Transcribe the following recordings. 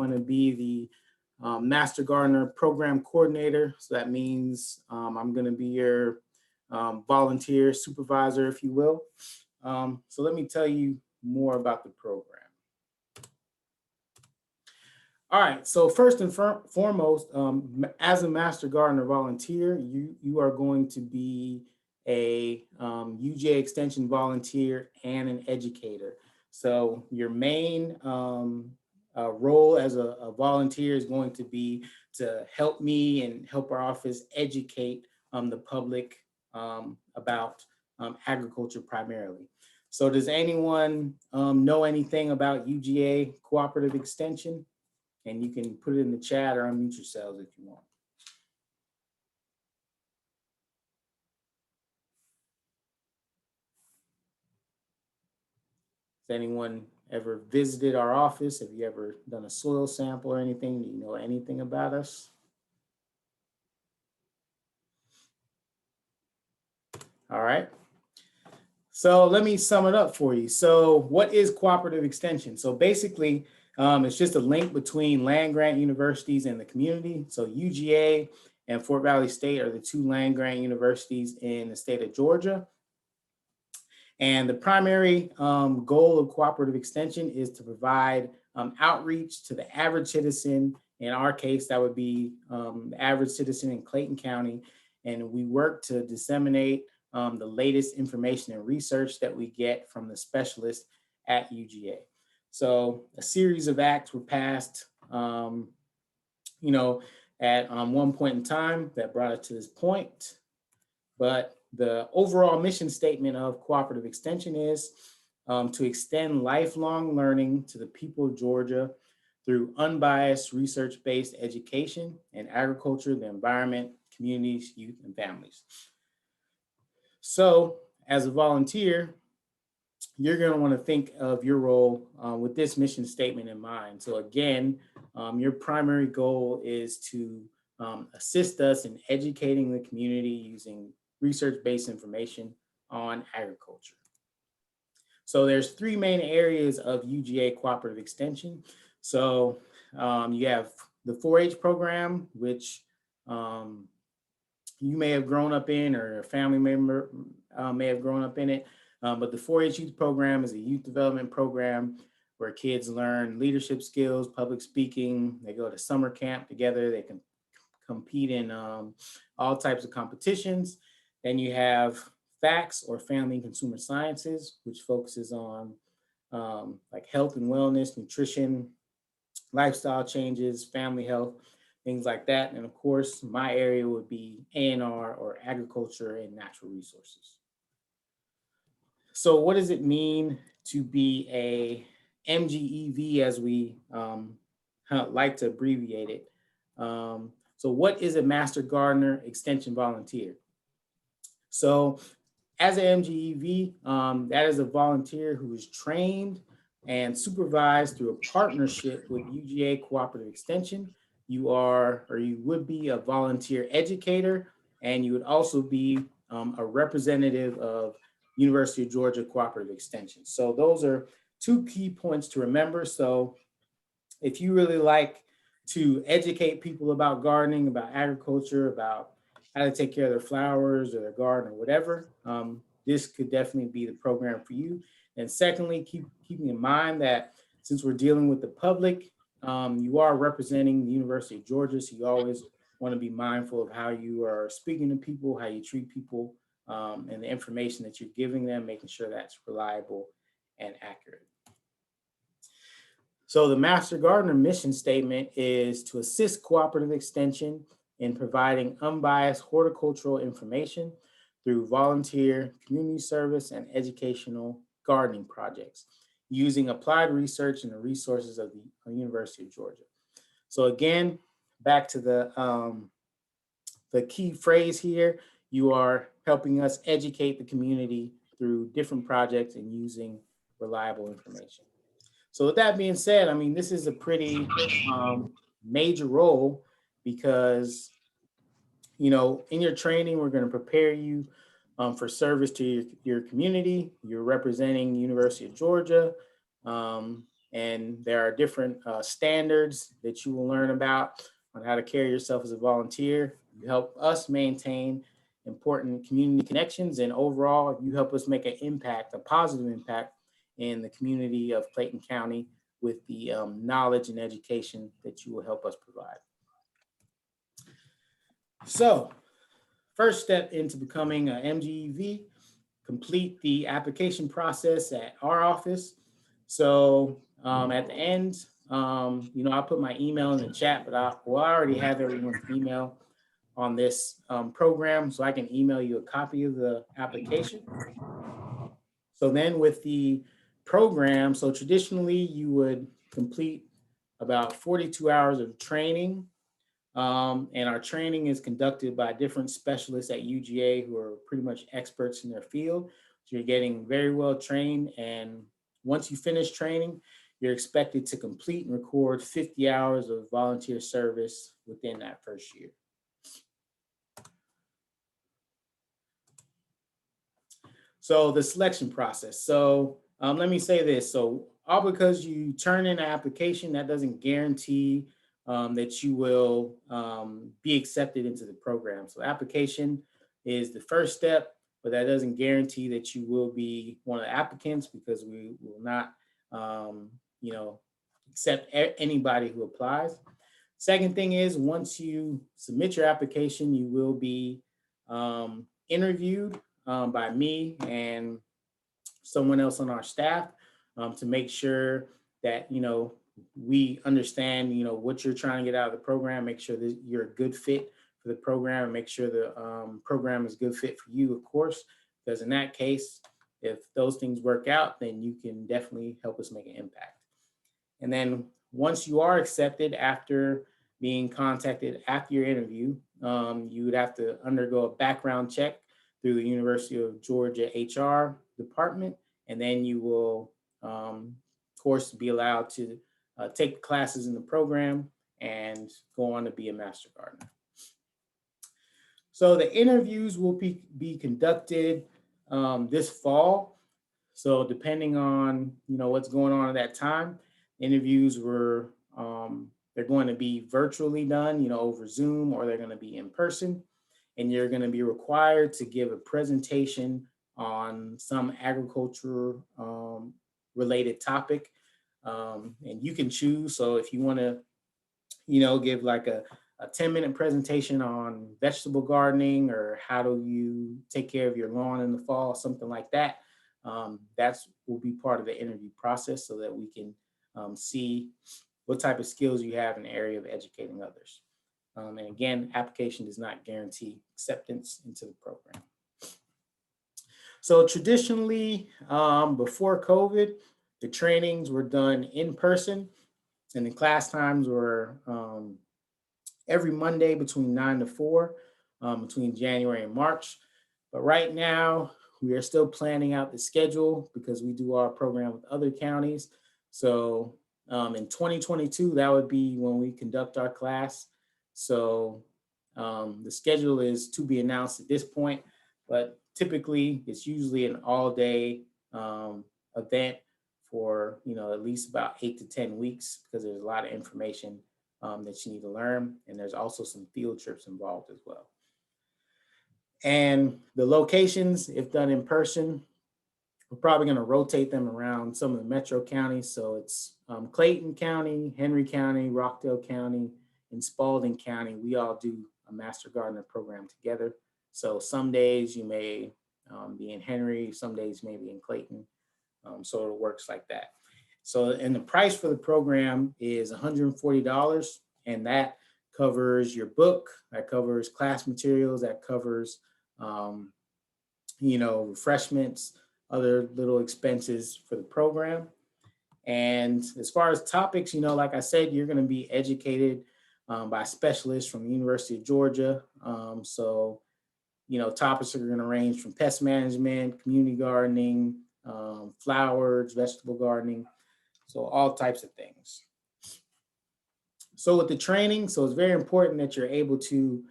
going to be the Master Gardener Program Coordinator. So that means I'm going to be your volunteer supervisor, if you will. So let me tell you more about the program. All right, so first and foremost, as a Master Gardener volunteer, you are going to be a UGA Extension volunteer and an educator. So your main role as a volunteer is going to be to help me and help our office educate the public about agriculture primarily. So does anyone know anything about UGA Cooperative Extension? And you can put it in the chat or unmute yourselves if you want. Has anyone ever visited our office? Have you ever done a soil sample or anything? Do you know anything about us? All right. So let me sum it up for you. So what is cooperative extension? So basically, it's just a link between land-grant universities and the community. So UGA and Fort Valley State are the two land-grant universities in the state of Georgia. And the primary goal of cooperative extension is to provide outreach to the average citizen. In our case, that would be the average citizen in Clayton County. And we work to disseminate the latest information and research that we get from the specialists at UGA. So a series of acts were passed, at one point in time that brought it to this point. But the overall mission statement of cooperative extension is to extend lifelong learning to the people of Georgia through unbiased research-based education in agriculture, the environment, communities, youth, and families. So as a volunteer, you're going to want to think of your role with this mission statement in mind. So again, your primary goal is to assist us in educating the community using research-based information on agriculture. So there's three main areas of UGA cooperative extension. So you have the 4-H program, which you may have grown up in, or a family member may have grown up in it. But the 4-H youth program is a youth development program where kids learn leadership skills, public speaking. They go to summer camp together. They can compete in all types of competitions. Then you have FACS, or Family and Consumer Sciences, which focuses on like health and wellness, nutrition, lifestyle changes, family health, things like that. And of course, my area would be A&R, or Agriculture and Natural Resources. So what does it mean to be a MGEV, as we like to abbreviate it? So what is a Master Gardener Extension volunteer? So as an MGEV, that is a volunteer who is trained and supervised through a partnership with UGA Cooperative Extension. You are, or you would be, a volunteer educator, and you would also be a representative of University of Georgia Cooperative Extension. So those are two key points to remember. So if you really like to educate people about gardening, about agriculture, about how to take care of their flowers or their garden or whatever, this could definitely be the program for you. And secondly, keeping in mind that since we're dealing with the public, you are representing the University of Georgia, so you always want to be mindful of how you are speaking to people, how you treat people, and the information that you're giving them, making sure that's reliable and accurate. So the Master Gardener mission statement is to assist cooperative extension in providing unbiased horticultural information through volunteer community service and educational gardening projects using applied research and the resources of the University of Georgia. So again, back to the key phrase here, you are helping us educate the community through different projects and using reliable information. So with that being said, I mean, this is a pretty major role because, in your training, we're going to prepare you for service to your community. You're representing University of Georgia. And there are different standards that you will learn about on how to carry yourself as a volunteer. You help us maintain important community connections, and overall, you help us make an impact, a positive impact in the community of Clayton County with the knowledge and education that you will help us provide. So, first step into becoming an MGEV, complete the application process at our office. So at the end, I'll put my email in the chat, but I already have everyone's email on this program, so I can email you a copy of the application. So then with the program, so traditionally you would complete about 42 hours of training. And our training is conducted by different specialists at UGA who are pretty much experts in their field. So you're getting very well trained. And once you finish training, you're expected to complete and record 50 hours of volunteer service within that first year. So the selection process. So let me say this. So all because you turn in an application, that doesn't guarantee that you will be accepted into the program. So application is the first step, but that doesn't guarantee that you will be one of the applicants, because we will not, accept anybody who applies. Second thing is, once you submit your application, you will be interviewed by me and someone else on our staff to make sure that, we understand, what you're trying to get out of the program, make sure that you're a good fit for the program, and make sure the program is a good fit for you, of course, because in that case, if those things work out, then you can definitely help us make an impact. And then once you are accepted after being contacted after your interview, you would have to undergo a background check through the University of Georgia HR department, and then you will, of course, be allowed to take classes in the program and go on to be a Master Gardener. So the interviews will be conducted this fall. So depending on, what's going on at that time, interviews they're going to be virtually done, over Zoom, or they're going to be in person. And you're going to be required to give a presentation on some agriculture related topic. And you can choose. So if you want to, give like a 10-minute presentation on vegetable gardening, or how do you take care of your lawn in the fall, something like that, that's will be part of the interview process, so that we can see what type of skills you have in the area of educating others. And again, application does not guarantee acceptance into the program. So traditionally, before COVID, the trainings were done in person, and the class times were every Monday between 9 to 4, between January and March. But right now, we are still planning out the schedule because we do our program with other counties. So in 2022, that would be when we conduct our class. So the schedule is to be announced at this point, but typically it's usually an all-day event for, at least about 8 to 10 weeks, because there's a lot of information that you need to learn. And there's also some field trips involved as well. And the locations, if done in person, we're probably going to rotate them around some of the metro counties. So it's Clayton County, Henry County, Rockdale County, and Spalding County. We all do a Master Gardener program together. So some days you may be in Henry, some days maybe in Clayton. So it works like that. So, and the price for the program is $140, and that covers your book, that covers class materials, that covers, refreshments, other little expenses for the program. And as far as topics, like I said, you're going to be educated by specialists from the University of Georgia. So, topics are going to range from pest management, community gardening, flowers, vegetable gardening, so all types of things. So with the training, so it's very important that you're able to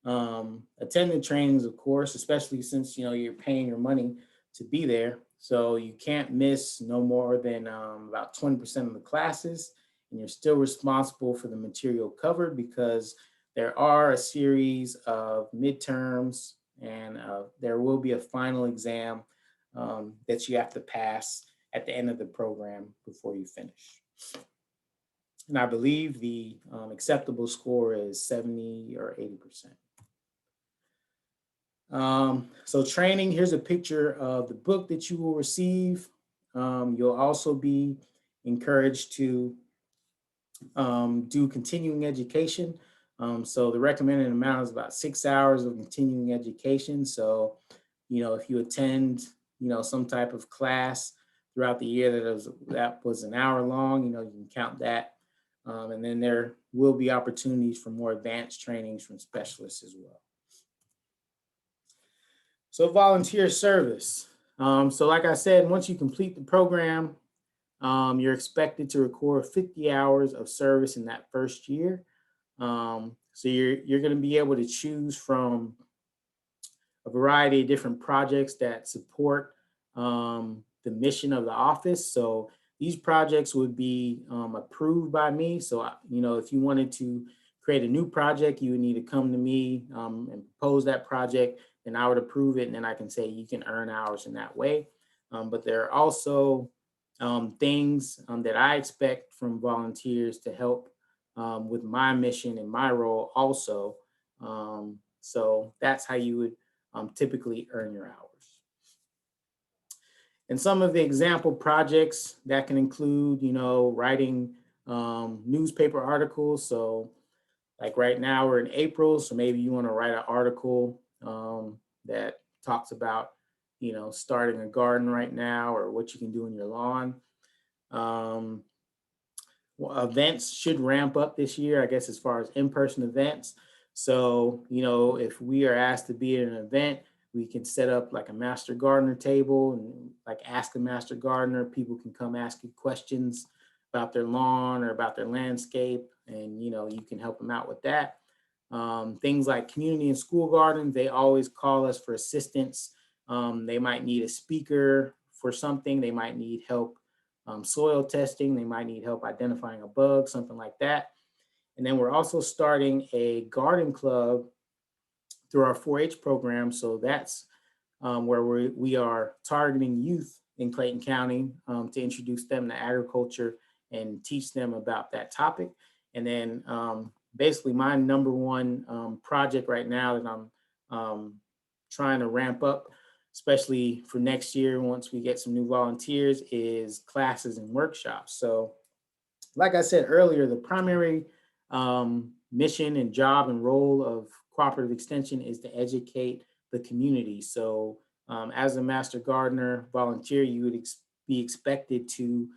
attend the trainings, of course, especially since, you're paying your money to be there. So you can't miss no more than about 20% of the classes, and you're still responsible for the material covered because there are a series of midterms and there will be a final exam that you have to pass at the end of the program before you finish. And I believe the acceptable score is 70 or 80%. So training, here's a picture of the book that you will receive. You'll also be encouraged to do continuing education. So the recommended amount is about 6 hours of continuing education. So, if you attend, some type of class throughout the year that was an hour long, you can count that. And then there will be opportunities for more advanced trainings from specialists as well. So volunteer service. So like I said, once you complete the program, you're expected to record 50 hours of service in that first year. So you're going to be able to choose from a variety of different projects that support the mission of the office. So these projects would be approved by me. So, if you wanted to create a new project, you would need to come to me and propose that project, and I would approve it. And then I can say you can earn hours in that way. But there are also things that I expect from volunteers to help with my mission and my role also. So that's how you would typically earn your hours. And some of the example projects that can include, writing newspaper articles. So like right now we're in April, so maybe you want to write an article that talks about, starting a garden right now or what you can do in your lawn. Events should ramp up this year, I guess, as far as in-person events. So, if we are asked to be at an event, we can set up like a master gardener table and like ask a master gardener. People can come ask you questions about their lawn or about their landscape, and you can help them out with that. Things like community and school gardens, they always call us for assistance. They might need a speaker for something. They might need help soil testing. They might need help identifying a bug, something like that. And then we're also starting a garden club through our 4-H program. So that's where we are targeting youth in Clayton County to introduce them to agriculture and teach them about that topic. And then basically my number one project right now that I'm trying to ramp up, especially for next year once we get some new volunteers, is classes and workshops. So like I said earlier, the primary mission and job and role of cooperative extension is to educate the community. So as a master gardener volunteer, you would be expected to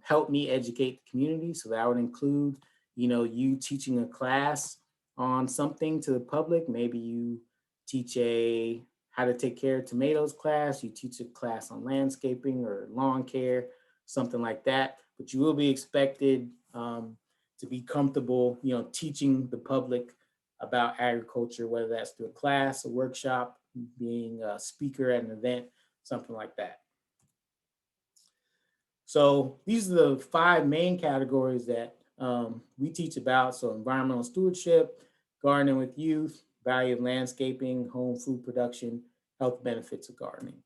help me educate the community. So that would include, you teaching a class on something to the public. Maybe you teach a how to take care of tomatoes class, you teach a class on landscaping or lawn care, something like that. But you will be expected to be comfortable, teaching the public about agriculture, whether that's through a class, a workshop, being a speaker at an event, something like that. So these are the 5 main categories that we teach about. So environmental stewardship, gardening with youth, value of landscaping, home food production, health benefits of gardening.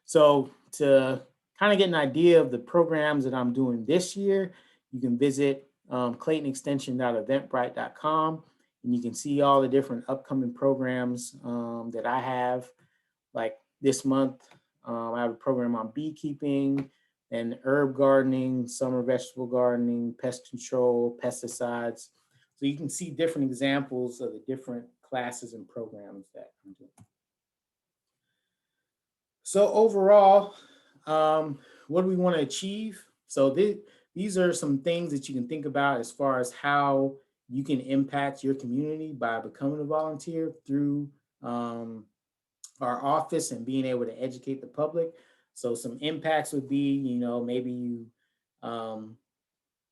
So to kind of get an idea of the programs that I'm doing this year, you can visit claytonextension.eventbrite.com, and you can see all the different upcoming programs that I have. Like this month, I have a program on beekeeping and herb gardening, summer vegetable gardening, pest control, pesticides. So you can see different examples of the different classes and programs that I'm doing. So overall, what do we want to achieve? So these are some things that you can think about as far as how you can impact your community by becoming a volunteer through our office and being able to educate the public. So some impacts would be, maybe you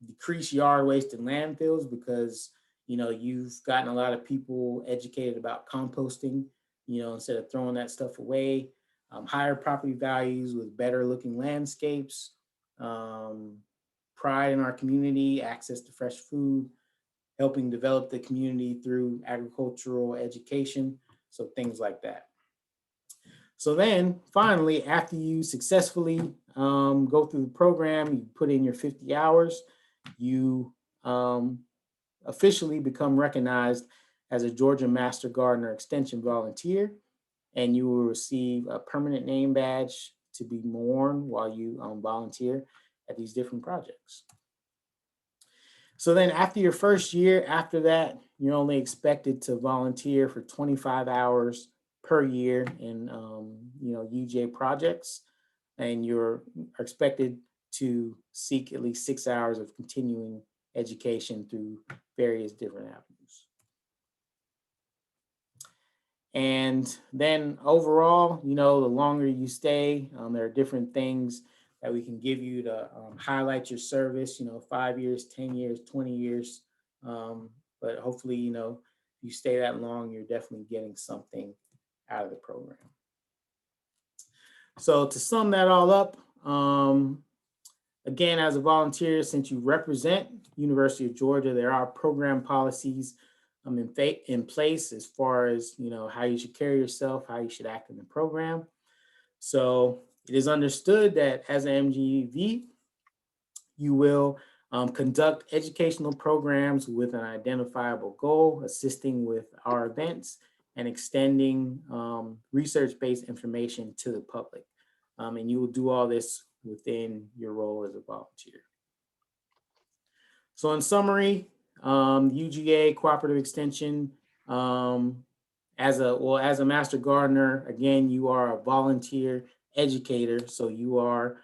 decrease yard waste in landfills because, you've gotten a lot of people educated about composting, instead of throwing that stuff away. higher property values with better looking landscapes, pride in our community, access to fresh food, helping develop the community through agricultural education. So things like that. So then finally, after you successfully go through the program, you put in your 50 hours, you officially become recognized as a Georgia Master Gardener Extension volunteer, and you will receive a permanent name badge to be worn while you volunteer at these different projects. So then after your first year, after that, you're only expected to volunteer for 25 hours per year in UGA projects, and you're expected to seek at least 6 hours of continuing education through various different avenues. And then overall, the longer you stay, there are different things that we can give you to highlight your service, 5 years, 10 years, 20 years. But hopefully, if you stay that long, you're definitely getting something out of the program. So to sum that all up, again, as a volunteer, since you represent University of Georgia, there are program policies in place as far as how you should carry yourself, how you should act in the program. So it is understood that as an MGEV, you will conduct educational programs with an identifiable goal, assisting with our events and extending research-based information to the public. And you will do all this within your role as a volunteer. So in summary, UGA Cooperative Extension, as a Master Gardener, again, you are a volunteer educator. So you are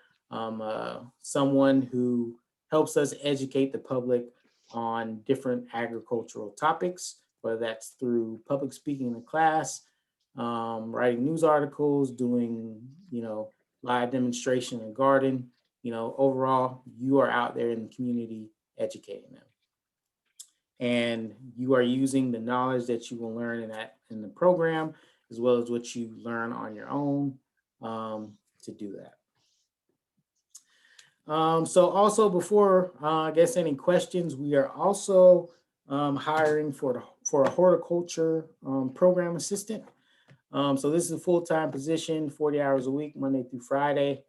someone who helps us educate the public on different agricultural topics, whether that's through public speaking in a class, writing news articles, doing, live demonstration in garden. Overall, you are out there in the community educating them. And you are using the knowledge that you will learn in the program, as well as what you learn on your own to do that. So also before I guess any questions, we are also hiring for a horticulture program assistant. So this is a full-time position, 40 hours a week, Monday through Friday.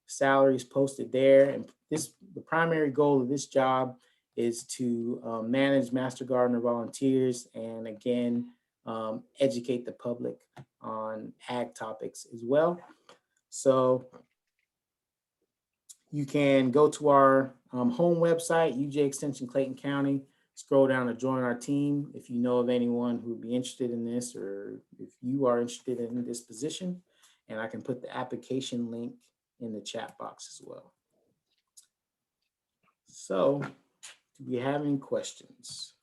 Salary is posted there. And the primary goal of this job is to manage Master Gardener volunteers and again, educate the public on ag topics as well. So you can go to our home website, UJ Extension Clayton County, scroll down to join our team if you know of anyone who would be interested in this, or if you are interested in this position, and I can put the application link in the chat box as well. So, do we have any questions?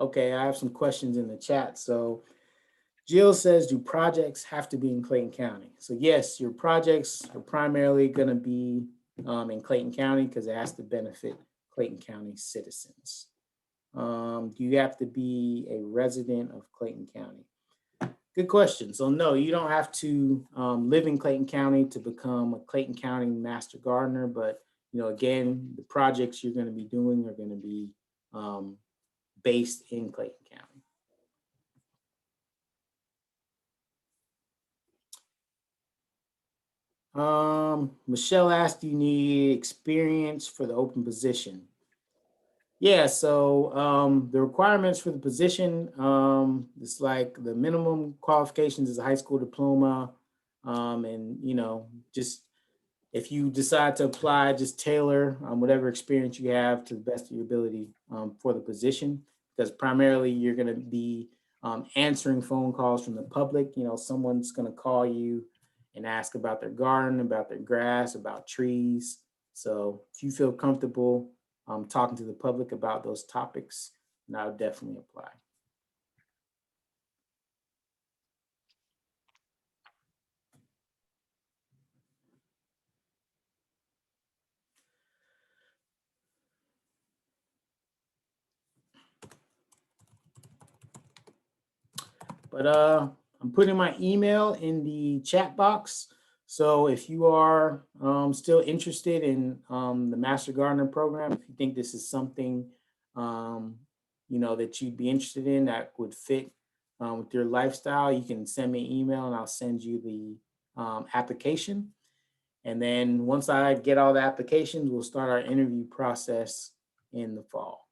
Okay, I have some questions in the chat. So Jill says, do projects have to be in Clayton County? So yes, your projects are primarily going to be in Clayton County because it has to benefit Clayton County citizens. Do you have to be a resident of Clayton County? Good question. So no, you don't have to live in Clayton County to become a Clayton County Master Gardener, but again, the projects you're going to be doing are going to be based in Clayton County. Michelle asked, do you need experience for the open position? Yeah, so the requirements for the position, it's like the minimum qualifications is a high school diploma. And, just if you decide to apply, just tailor whatever experience you have to the best of your ability for the position, because primarily you're going to be answering phone calls from the public. Someone's going to call you and ask about their garden, about their grass, about trees. So if you feel comfortable talking to the public about those topics, then I would definitely apply. But I'm putting my email in the chat box. So if you are still interested in the Master Gardener program, if you think this is something um, that you'd be interested in that would fit with your lifestyle, you can send me an email and I'll send you the application. And then once I get all the applications, we'll start our interview process in the fall.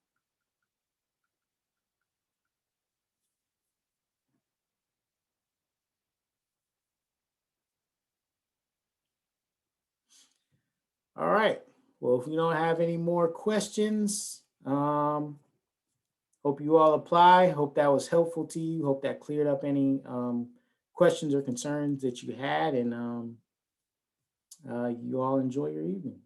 All right. Well, if you don't have any more questions, hope you all apply. Hope that was helpful to you. Hope that cleared up any questions or concerns that you had. And you all enjoy your evening.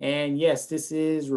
And yes, this is